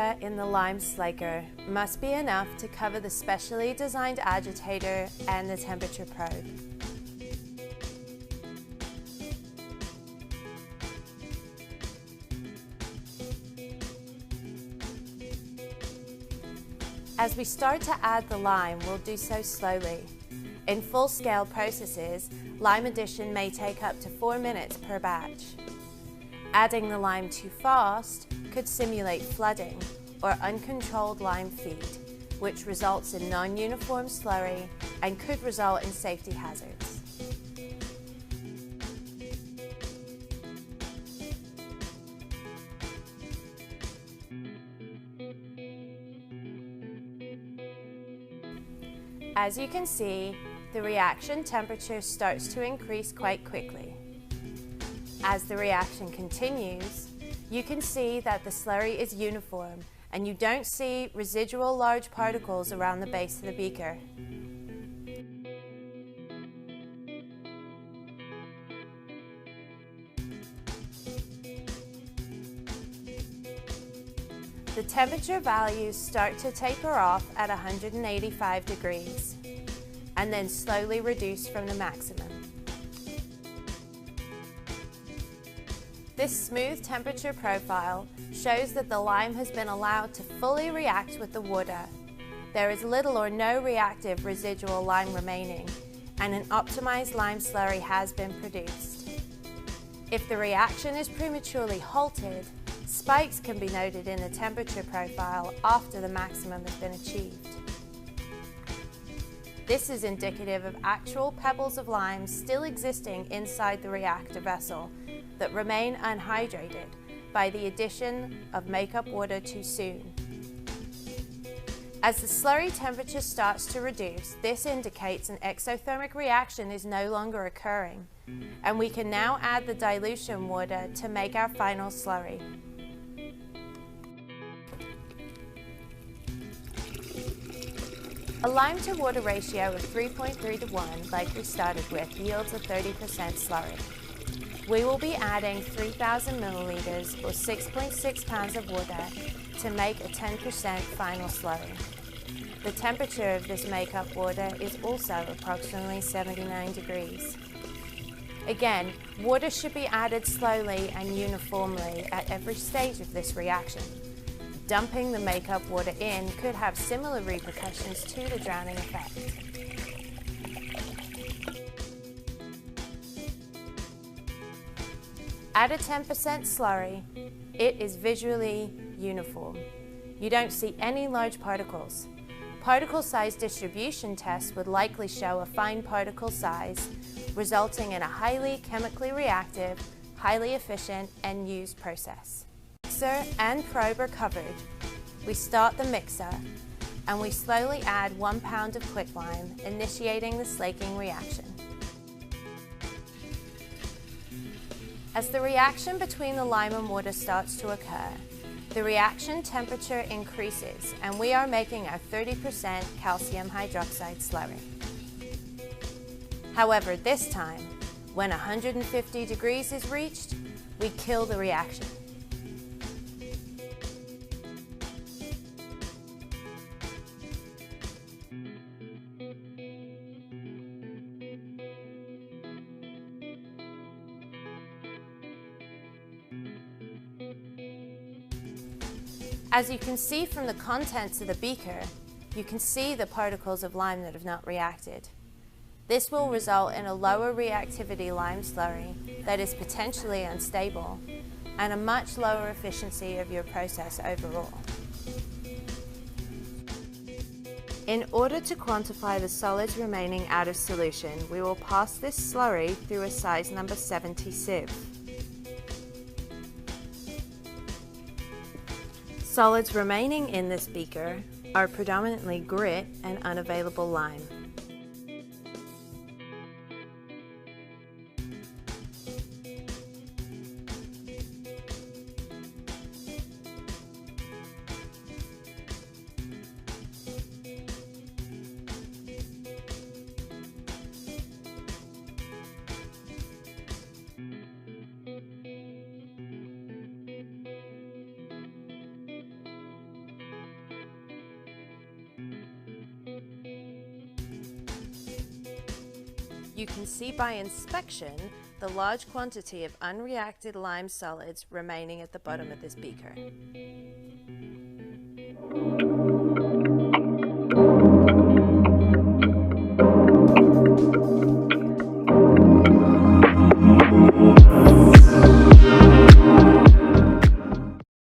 water in the lime slaker must be enough to cover the specially designed agitator and the temperature probe. As we start to add the lime, we'll do so slowly. In full-scale processes, lime addition may take up to 4 minutes per batch. Adding the lime too fast could simulate flooding or uncontrolled lime feed, which results in non-uniform slurry and could result in safety hazards. As you can see, the reaction temperature starts to increase quite quickly. As the reaction continues, you can see that the slurry is uniform and you don't see residual large particles around the base of the beaker. The temperature values start to taper off at 185 degrees and then slowly reduce from the maximum. This smooth temperature profile shows that the lime has been allowed to fully react with the water. There is little or no reactive residual lime remaining, and an optimized lime slurry has been produced. If the reaction is prematurely halted, spikes can be noted in the temperature profile after the maximum has been achieved. This is indicative of actual pebbles of lime still existing inside the reactor vessel that remain unhydrated by the addition of makeup water too soon. As the slurry temperature starts to reduce, this indicates an exothermic reaction is no longer occurring, and we can now add the dilution water to make our final slurry. A lime to water ratio of 3.3 to 1, like we started with, yields a 30% slurry. We will be adding 3,000 milliliters or 6.6 pounds of water to make a 10% final slurry. The temperature of this makeup water is also approximately 79 degrees. Again, water should be added slowly and uniformly at every stage of this reaction. Dumping the makeup water in could have similar repercussions to the drowning effect. At a 10% slurry, it is visually uniform. You don't see any large particles. Particle size distribution tests would likely show a fine particle size, resulting in a highly chemically reactive, highly efficient end-use process. Mixer and probe are covered. We start the mixer and we slowly add 1 pound of quicklime, initiating the slaking reaction. As the reaction between the lime and water starts to occur, the reaction temperature increases and we are making our 30% calcium hydroxide slurry. However, this time, when 150 degrees is reached, we kill the reaction. As you can see from the contents of the beaker, you can see the particles of lime that have not reacted. This will result in a lower reactivity lime slurry that is potentially unstable and a much lower efficiency of your process overall. In order to quantify the solids remaining out of solution, we will pass this slurry through a size number 70 sieve. Solids remaining in this beaker are predominantly grit and unavailable lime. You can see by inspection the large quantity of unreacted lime solids remaining at the bottom of this beaker.